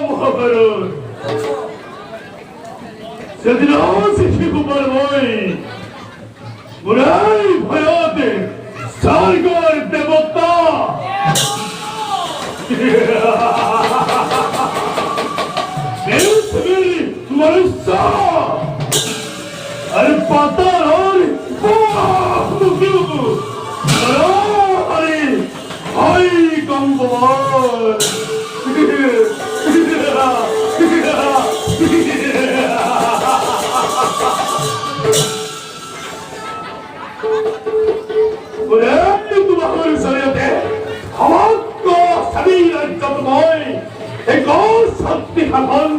মহাভারত সেদিন শিশু কুমার বই বুড়াই ভয়তে স্বর্গর দেবতা মনুষ্য আর পাতাল হাই কম্বল শক্তি খান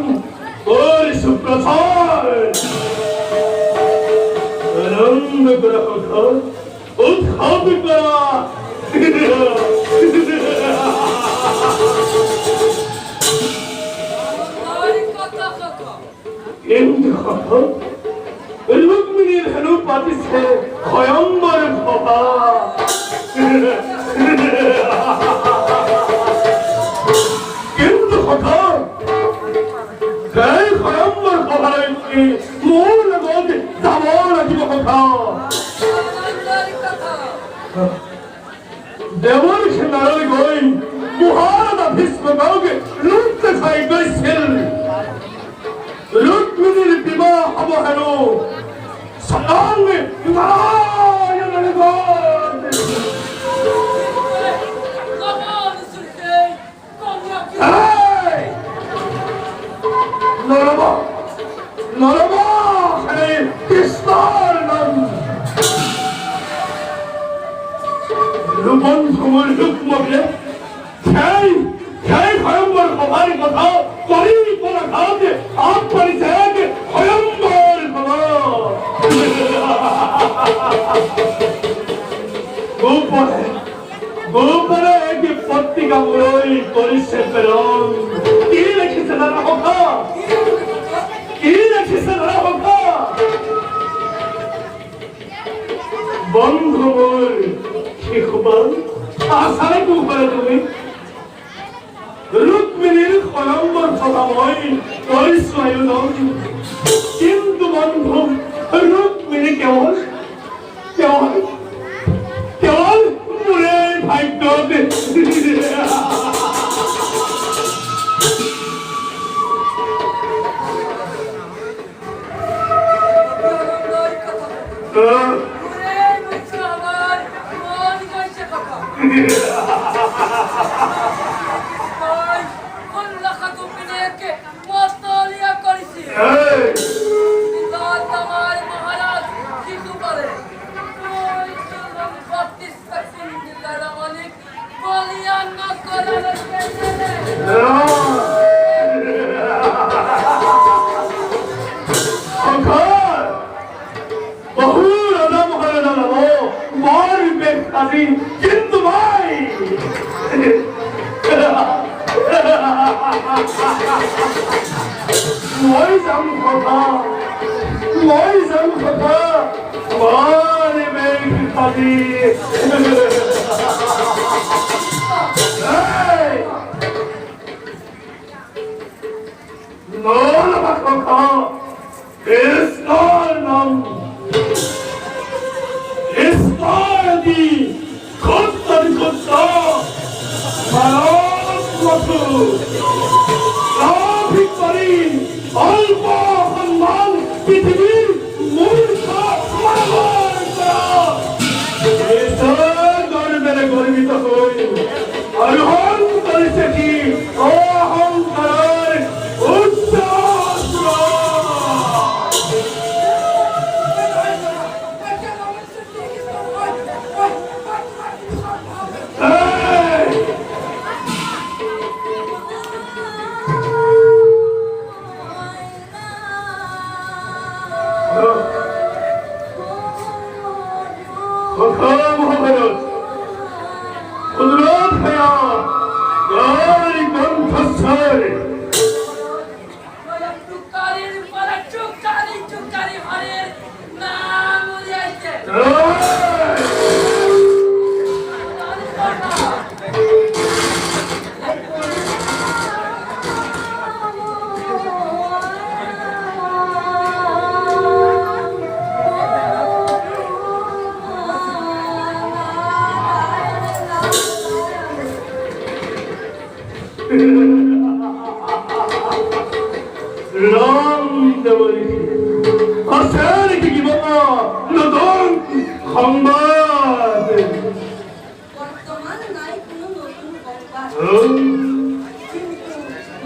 ওর সুপ্রসার আনন্দ করা কথা উৎখাত করা কিন্তু কথা রুক্মিণীর হেনু পাতিছে ভয়ঙ্কর ভবা কিন্তু কথা এই ভয়ঙ্কর ভবারকে মোর লগত যাব লাগিব কথা দেৱৰ সেনালৈ গৈ মহাৰাজা ভীষ্মকে লুপ্ত খাই গৈছিল রুক্মিণীর বিবাহ হব হেন সঙ্গে কৃষ্ণর নাম বন্ধুর রুক্মকে ভয়ঙ্কর সভার কথা করি করা খাওয়াতে আপ পরিচয়কে ভয়ঙ্কর গোপনে গোপনে একটি পত্রিকা বই করিছে প্রেরণ কি লিখিছে তারা কথা কি লিখিছে তারা কথা বন্ধু মোর শিশুপাল আশায় করে তুমি রুক্মিণীর ভয়ঙ্কর সভাময় করিছো আয়োজন কিন্তু বন্ধু রুক্মিণী কেবল কেবল কেবল মোরে ভাগ্য কিন্তু ভাই মই যাম কথা মারে মেঘ খালি নলবা কথা কৃষ্ণর নাম কৃষ্ণাদি খোদ্দার খোদ্দা মানব মতো ট্রাফিক করি অল্প সম্মান পৃথিবীর মূর্খ গর্বিত হই আরোহণ করেছে কি অহংকার উচ্চ মহাভারত অনুরোধ কণ্ঠস্বর Long devil. Asal gimana? Nonton combat. বর্তমানে নাই কোনো নতুন compass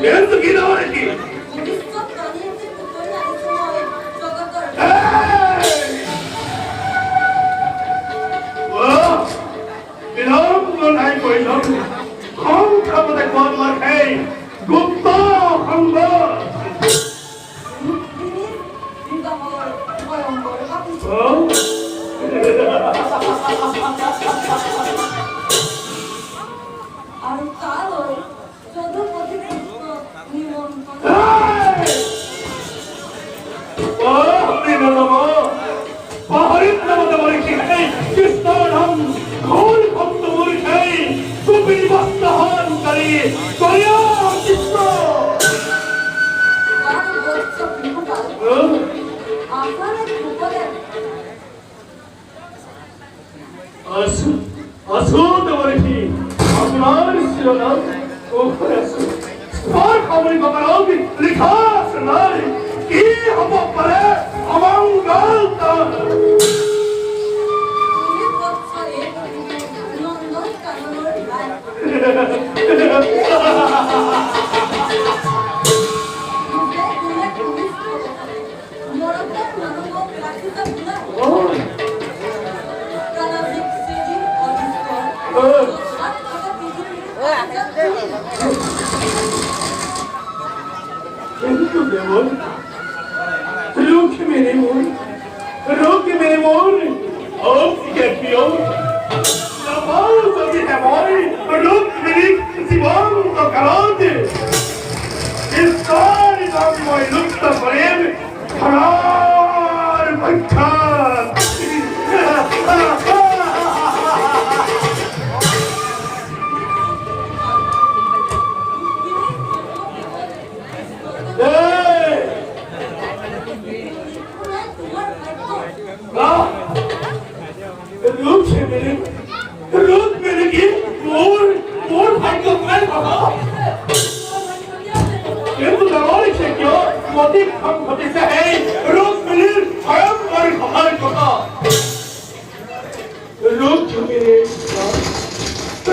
Yang segini orang ini. ভবিষ্যৎ বাণিজ্য কুতরি আলোচনায় জগতর Wah, bilang belum naik poin lagi. Kau kamu tak kuat lagi. Gupta hamba. বিবাহর ভয়ঙ্কর ভাবি Oh. আর কালো যদুপতি পুত্র নিমন্ত্রণ Hey! Wah, ini nama. Baharit nama orang ini. Kita nam kau kamu orang ini. Kupi bastahan kali. Kaya kita. তার বৎস বিহুকাল আপনার উপদের Asu nama ini. Apunar siapa? Oh, asu. Sport kamu ini bakal lagi. Lihat senari. Ini apa pada amanggal tak? তুমি বৎসরে নন্দন কাননের গায় মরদের মানব রাখিত গুণা Oh. কালাজিক CG অধিস্তর সাত টাকা পৃথিবীর Itu demon. Look mere mon. Look mere mon. Oh, que pior. La pausa de demon. Look mere Simon to carote. História da mãe luta por ele. Parar, bancar. Hey! তোমার ভাগ্য Look mere ki more bhagyo kai baba. কিন্তু দাঁড়ালে সে কেউ মতিক খাম ঘটিছে এই রোগ মিলির ভয়ঙ্কর খবর কথা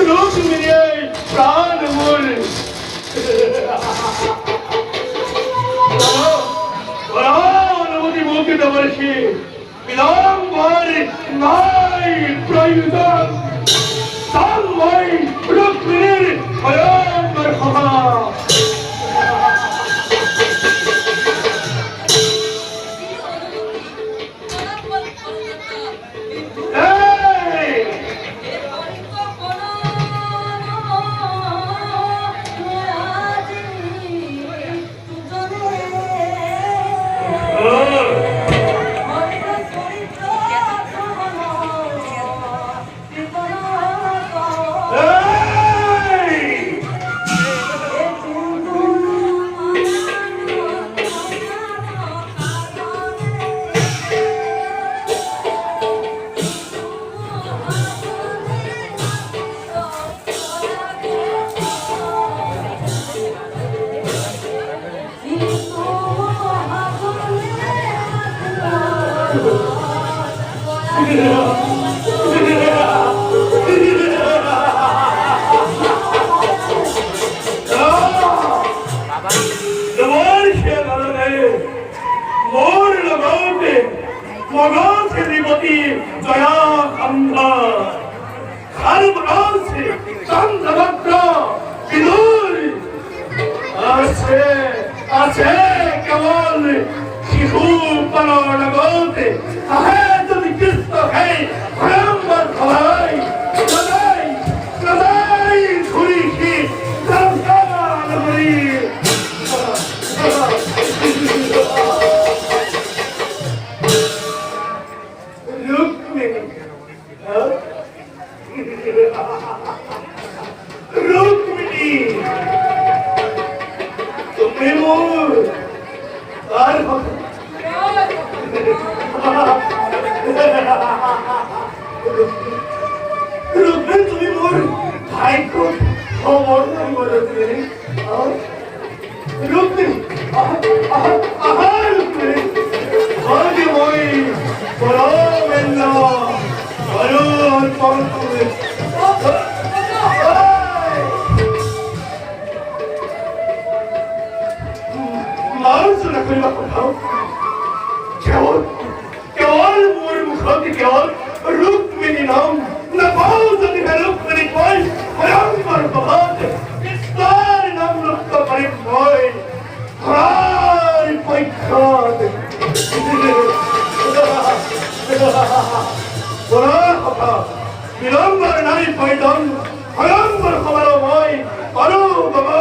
রোগ মিলিয়ে প্রাণ মূল অনুমতি মুখে দেবছি বিলম্বর নাই প্রয়োজন তাই রোগ মিলির ভয়ঙ্কর খবর তুমি মোর ভাইকো খবর নাই বলতে রুক্মিণী আহা রুক্মিণী আগে মই বলবেন না বলুন পরতুলে মার্জনা করিবা কোথাও কেবল কেবল মোর মুখতে কেবল রুক্মিণী নাম না পাও যদি রুক্মিণী কই ভয়ঙ্কর প্রভাত বিস্তার নাম রক্ত করে ভয় হার পৈখাত বড় কথা বিলম্বর নারী পৈদন ভয়ঙ্কর খবর ভয় করো বাবা